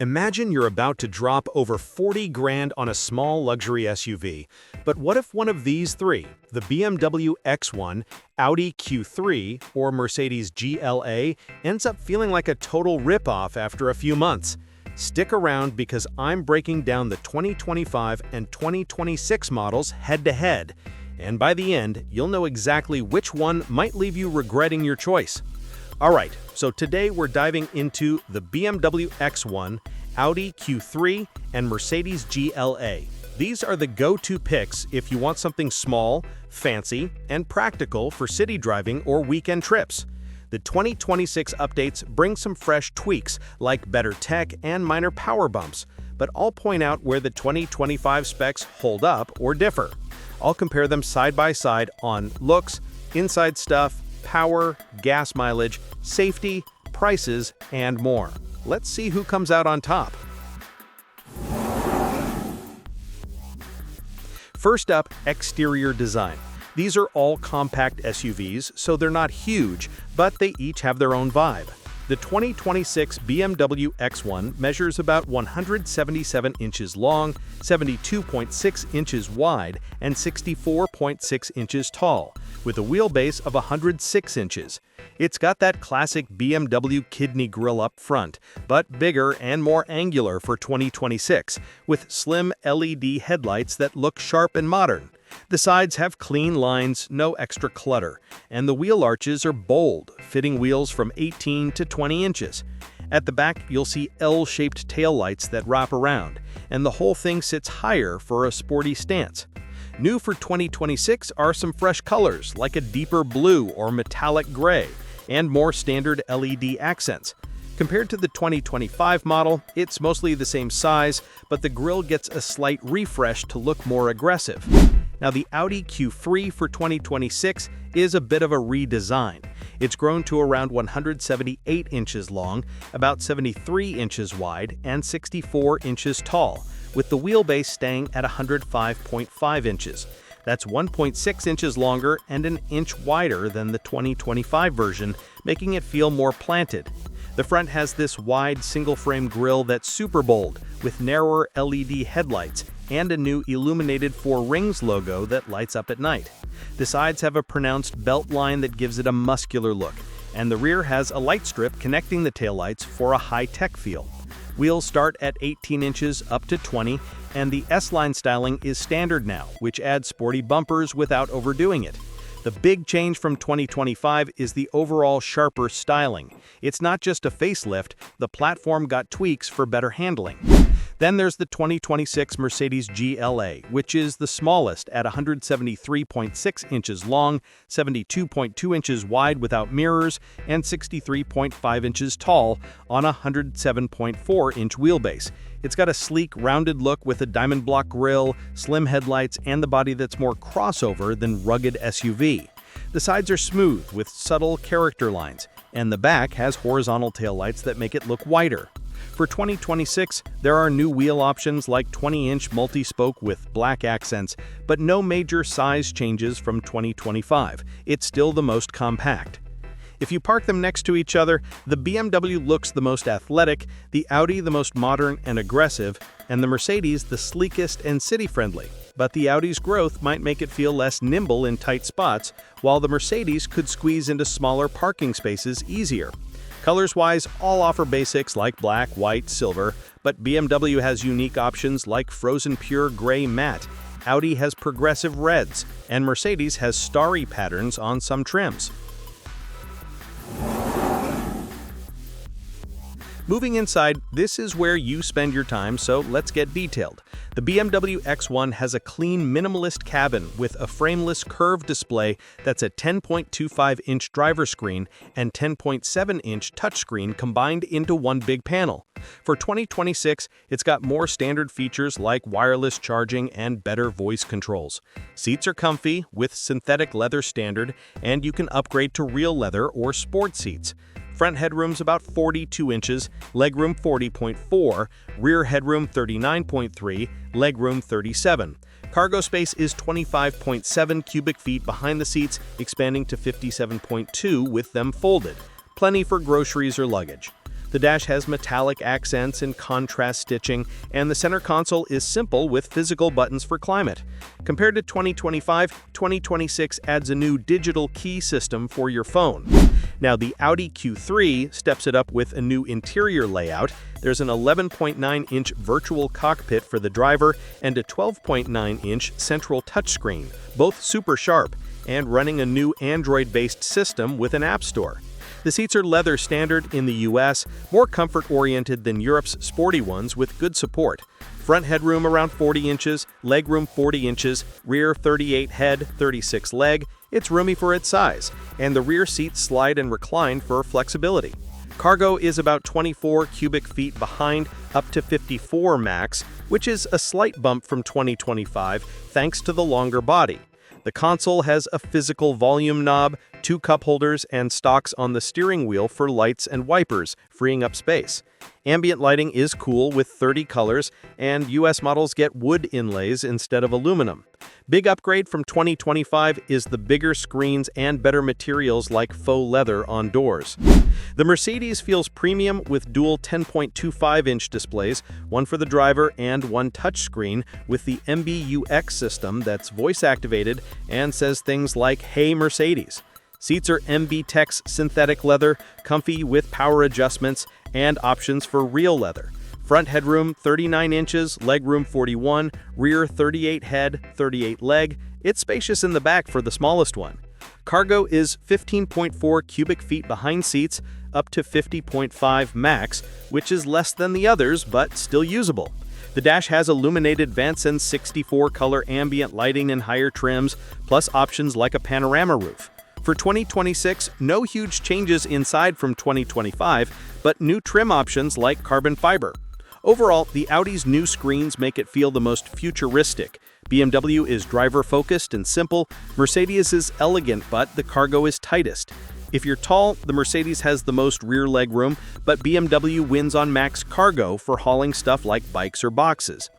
Imagine you're about to drop over 40 grand on a small luxury SUV. But what if one of these three, the BMW X1, Audi Q3, or Mercedes GLA, ends up feeling like a total ripoff after a few months? Stick around because I'm breaking down the 2025 and 2026 models head-to-head. And by the end, you'll know exactly which one might leave you regretting your choice. Alright, so today we're diving into the BMW X1, Audi Q3, and Mercedes GLA. These are the go-to picks if you want something small, fancy, and practical for city driving or weekend trips. The 2026 updates bring some fresh tweaks like better tech and minor power bumps, but I'll point out where the 2025 specs hold up or differ. I'll compare them side by side on looks, inside stuff, power, gas mileage, safety, prices, and more. Let's see who comes out on top. First up, exterior design. These are all compact SUVs, so they're not huge, but they each have their own vibe. The 2026 BMW X1 measures about 177 inches long, 72.6 inches wide, and 64.6 inches tall, with a wheelbase of 106 inches. It's got that classic BMW kidney grille up front, but bigger and more angular for 2026, with slim LED headlights that look sharp and modern. The sides have clean lines, no extra clutter, and the wheel arches are bold, fitting wheels from 18 to 20 inches. At the back, you'll see L-shaped taillights that wrap around, and the whole thing sits higher for a sporty stance. New for 2026 are some fresh colors, like a deeper blue or metallic gray, and more standard LED accents. Compared to the 2025 model, it's mostly the same size, but the grille gets a slight refresh to look more aggressive. Now, the Audi Q3 for 2026 is a bit of a redesign. It's grown to around 178 inches long, about 73 inches wide, and 64 inches tall, with the wheelbase staying at 105.5 inches. That's 1.6 inches longer and an inch wider than the 2025 version, making it feel more planted. The front has this wide single-frame grille that's super bold, with narrower LED headlights and a new illuminated 4 rings logo that lights up at night. The sides have a pronounced belt line that gives it a muscular look, and the rear has a light strip connecting the taillights for a high-tech feel. Wheels start at 18 inches up to 20, and the S-line styling is standard now, which adds sporty bumpers without overdoing it. The big change from 2025 is the overall sharper styling. It's not just a facelift, the platform got tweaks for better handling. Then there's the 2026 Mercedes GLA, which is the smallest at 173.6 inches long, 72.2 inches wide without mirrors, and 63.5 inches tall on a 107.4-inch wheelbase. It's got a sleek, rounded look with a diamond block grille, slim headlights, and the body that's more crossover than rugged SUV. The sides are smooth with subtle character lines, and the back has horizontal taillights that make it look wider. For 2026, there are new wheel options like 20-inch multi-spoke with black accents, but no major size changes from 2025. It's still the most compact. If you park them next to each other, the BMW looks the most athletic, the Audi the most modern and aggressive, and the Mercedes the sleekest and city-friendly. But the Audi's growth might make it feel less nimble in tight spots, while the Mercedes could squeeze into smaller parking spaces easier. Colors-wise, all offer basics like black, white, silver, but BMW has unique options like frozen pure gray matte, Audi has progressive reds, and Mercedes has starry patterns on some trims. Moving inside, this is where you spend your time, so let's get detailed. The BMW X1 has a clean, minimalist cabin with a frameless curved display that's a 10.25-inch driver screen and 10.7-inch touchscreen combined into one big panel. For 2026, it's got more standard features like wireless charging and better voice controls. Seats are comfy with synthetic leather standard, and you can upgrade to real leather or sport seats. Front headroom's about 42 inches, legroom 40.4, rear headroom 39.3, legroom 37. Cargo space is 25.7 cubic feet behind the seats, expanding to 57.2 with them folded. Plenty for groceries or luggage. The dash has metallic accents and contrast stitching, and the center console is simple with physical buttons for climate. Compared to 2025, 2026 adds a new digital key system for your phone. Now, the Audi Q3 steps it up with a new interior layout. There's an 11.9-inch virtual cockpit for the driver and a 12.9-inch central touchscreen, both super sharp, and running a new Android-based system with an app store. The seats are leather standard in the US, more comfort-oriented than Europe's sporty ones with good support. Front headroom around 40 inches, legroom 40 inches, rear 38 head, 36 leg. It's roomy for its size, and the rear seats slide and recline for flexibility. Cargo is about 24 cubic feet behind, up to 54 max, which is a slight bump from 2025 thanks to the longer body. The console has a physical volume knob, 2 cup holders, and stalks on the steering wheel for lights and wipers, freeing up space. Ambient lighting is cool with 30 colors, and US models get wood inlays instead of aluminum. Big upgrade from 2025 is the bigger screens and better materials like faux leather on doors. The Mercedes feels premium with dual 10.25-inch displays, one for the driver and one touchscreen with the BMW X system that's voice-activated and says things like, "Hey Mercedes." Seats are MB-Tex synthetic leather, comfy with power adjustments and options for real leather. Front headroom 39 inches, legroom 41, rear 38 head, 38 leg. It's spacious in the back for the smallest one. Cargo is 15.4 cubic feet behind seats, up to 50.5 max, which is less than the others, but still usable. The dash has illuminated vents and 64-color ambient lighting in higher trims, plus options like a panorama roof. For 2026, no huge changes inside from 2025, but new trim options like carbon fiber. Overall, the Audi's new screens make it feel the most futuristic. BMW is driver-focused and simple, Mercedes is elegant, but the cargo is tightest. If you're tall, the Mercedes has the most rear leg room, but BMW wins on max cargo for hauling stuff like bikes or boxes.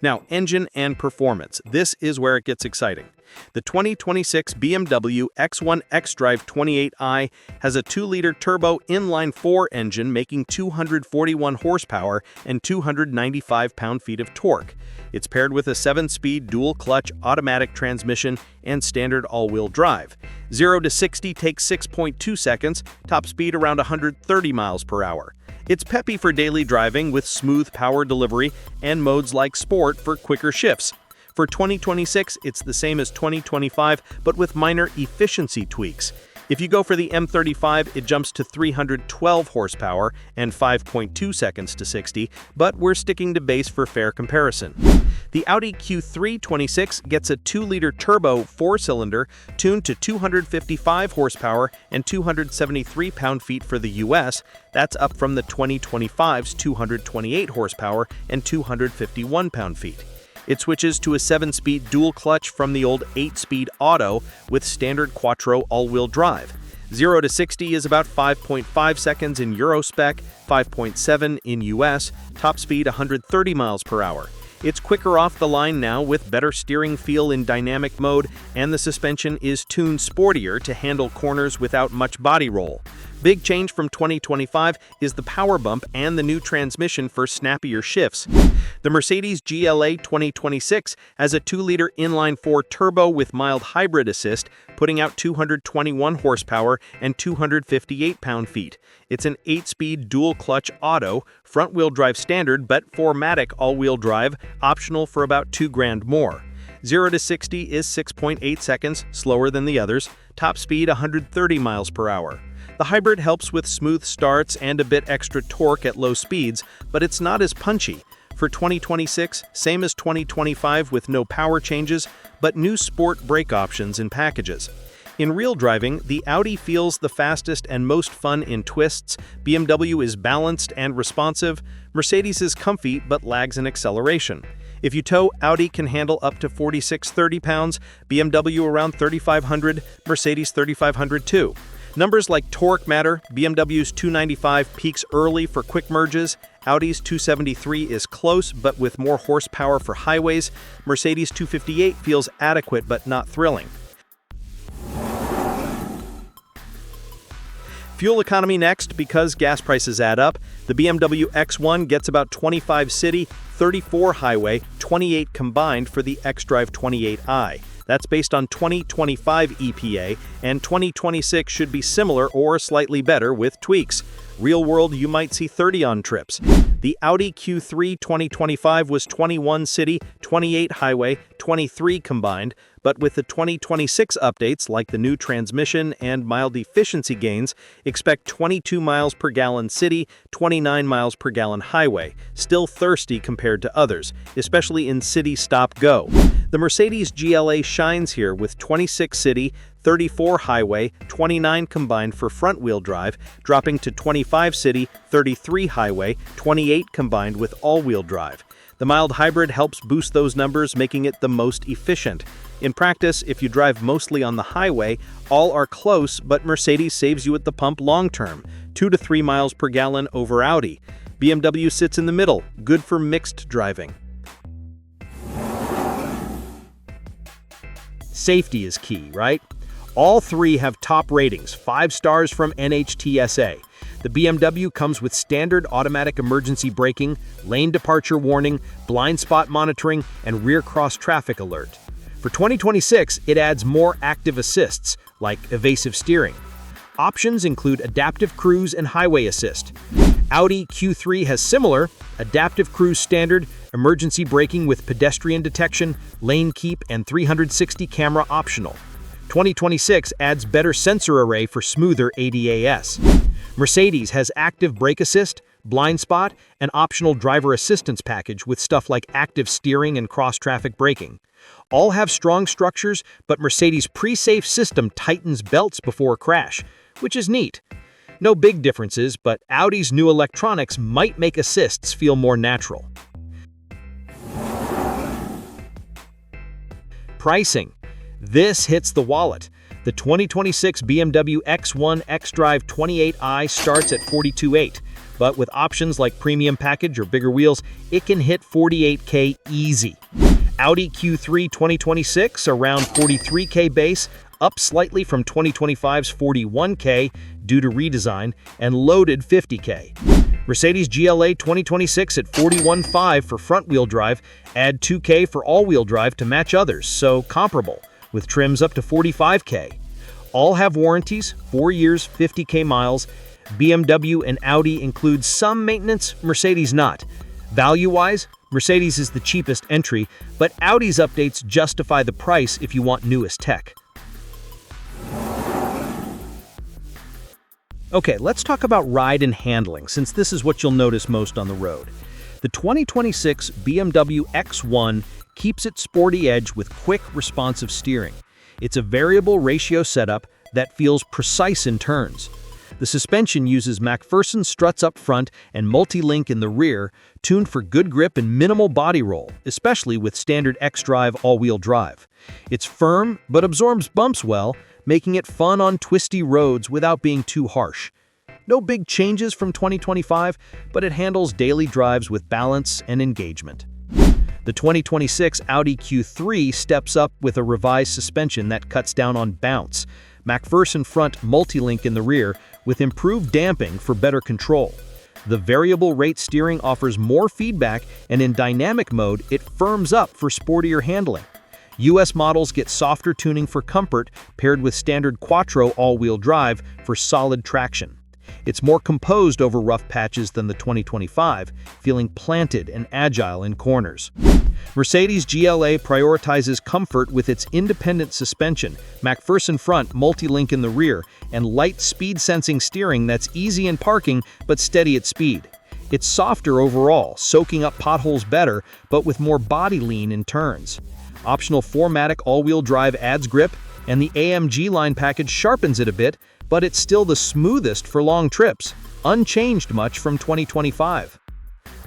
Now, engine and performance. This is where it gets exciting. The 2026 BMW X1 xDrive 28i has a 2-liter turbo inline-4 engine making 241 horsepower and 295 pound-feet of torque. It's paired with a 7-speed dual-clutch automatic transmission and standard all-wheel drive. 0 to 60 takes 6.2 seconds, top speed around 130 miles per hour. It's peppy for daily driving with smooth power delivery and modes like Sport for quicker shifts. For 2026, it's the same as 2025, but with minor efficiency tweaks. If you go for the M35, it jumps to 312 horsepower and 5.2 seconds to 60, but we're sticking to base for fair comparison. The Audi Q3 26 gets a 2-liter turbo 4-cylinder tuned to 255 horsepower and 273 pound-feet for the US. That's up from the 2025's 228 horsepower and 251 pound-feet. It switches to a 7-speed dual clutch from the old 8-speed auto with standard quattro all-wheel drive. 0 to 60 is about 5.5 seconds in US-spec, 5.7 in US, top speed 130 miles per hour. It's quicker off the line now with better steering feel in dynamic mode, and the suspension is tuned sportier to handle corners without much body roll. Big change from 2025 is the power bump and the new transmission for snappier shifts. The Mercedes GLA 2026 has a 2-liter inline-4 turbo with mild hybrid assist, putting out 221 horsepower and 258 pound-feet. It's an 8-speed dual-clutch auto, front-wheel drive standard, but 4MATIC all-wheel drive, optional for about $2,000 more. 0 to 60 is 6.8 seconds, slower than the others, top speed 130 miles per hour. The hybrid helps with smooth starts and a bit extra torque at low speeds, but it's not as punchy. For 2026, same as 2025 with no power changes, but new sport brake options and packages. In real driving, the Audi feels the fastest and most fun in twists, BMW is balanced and responsive, Mercedes is comfy but lags in acceleration. If you tow, Audi can handle up to 4,630 pounds, BMW around 3,500, Mercedes 3,500 too. Numbers like torque matter. BMW's 295 peaks early for quick merges, Audi's 273 is close but with more horsepower for highways, Mercedes 258 feels adequate but not thrilling. Fuel economy next, because gas prices add up. The BMW X1 gets about 25 city, 34 highway, 28 combined for the xDrive 28i. That's based on 2025 EPA, and 2026 should be similar or slightly better with tweaks. Real world, you might see 30 on trips. The Audi Q3 2025 was 21 city, 28 highway, 23 combined, but with the 2026 updates like the new transmission and mild efficiency gains, expect 22 miles per gallon city, 29 miles per gallon highway. Still thirsty compared to others, especially in city stop-go. The Mercedes GLA shines here with 26 city, 34 highway, 29 combined for front-wheel drive, dropping to 25 city, 33 highway, 28 combined with all-wheel drive. The mild hybrid helps boost those numbers, making it the most efficient. In practice, if you drive mostly on the highway, all are close, but Mercedes saves you at the pump long-term, 2 to 3 miles per gallon over Audi. BMW sits in the middle, good for mixed driving. Safety is key, right? All three have top ratings, 5 stars from NHTSA. The BMW comes with standard automatic emergency braking, lane departure warning, blind spot monitoring, and rear cross traffic alert. For 2026, it adds more active assists, like evasive steering. Options include adaptive cruise and highway assist. Audi Q3 has similar, adaptive cruise standard, emergency braking with pedestrian detection, lane keep, and 360 camera optional. 2026 adds better sensor array for smoother ADAS. Mercedes has active brake assist, blind spot, and optional driver assistance package with stuff like active steering and cross-traffic braking. All have strong structures, but Mercedes' pre-safe system tightens belts before a crash, which is neat. No big differences, but Audi's new electronics might make assists feel more natural. Pricing. This hits the wallet. The 2026 BMW X1 xDrive 28i starts at $42,800, but with options like premium package or bigger wheels, it can hit $48K easy. Audi Q3 2026 around $43K base, up slightly from 2025's $41K due to redesign, and loaded $50K. Mercedes GLA 2026 at $41,500 for front-wheel drive, add $2K for all-wheel drive to match others, so comparable, with trims up to $45K. All have warranties, 4 years, 50K miles. BMW and Audi include some maintenance, Mercedes not. Value-wise, Mercedes is the cheapest entry, but Audi's updates justify the price if you want newest tech. Okay, let's talk about ride and handling, since this is what you'll notice most on the road. The 2026 BMW X1 keeps its sporty edge with quick, responsive steering. It's a variable ratio setup that feels precise in turns. The suspension uses MacPherson struts up front and multi-link in the rear, tuned for good grip and minimal body roll, especially with standard xDrive all-wheel drive. It's firm, but absorbs bumps well, making it fun on twisty roads without being too harsh. No big changes from 2025, but it handles daily drives with balance and engagement. The 2026 Audi Q3 steps up with a revised suspension that cuts down on bounce, MacPherson front multi-link in the rear with improved damping for better control. The variable rate steering offers more feedback, and in dynamic mode, it firms up for sportier handling. US models get softer tuning for comfort paired with standard Quattro all-wheel drive for solid traction. It's more composed over rough patches than the 2025, feeling planted and agile in corners. Mercedes GLA prioritizes comfort with its independent suspension, MacPherson front multi-link in the rear, and light speed-sensing steering that's easy in parking but steady at speed. It's softer overall, soaking up potholes better, but with more body lean in turns. Optional 4MATIC all-wheel drive adds grip, and the AMG line package sharpens it a bit, but it's still the smoothest for long trips, unchanged much from 2025.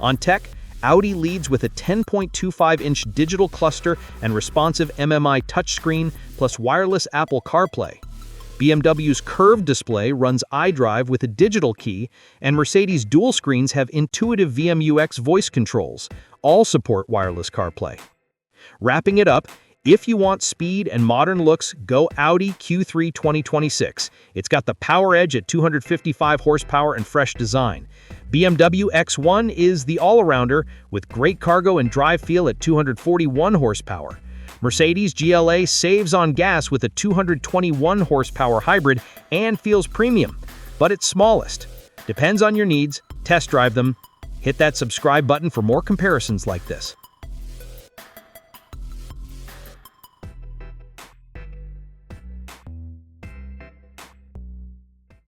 On tech, Audi leads with a 10.25-inch digital cluster and responsive MMI touchscreen plus wireless Apple CarPlay. BMW's curved display runs iDrive with a digital key, and Mercedes dual screens have intuitive VMUX voice controls. All support wireless CarPlay. Wrapping it up, If you want speed and modern looks, go Audi Q3 2026. It's got the power edge at 255 horsepower and fresh design. BMW X1 is the all-arounder with great cargo and drive feel at 241 horsepower. Mercedes GLA saves on gas with a 221 horsepower hybrid and feels premium, but it's smallest. Depends on your needs. Test drive them. Hit that subscribe button for more comparisons like this.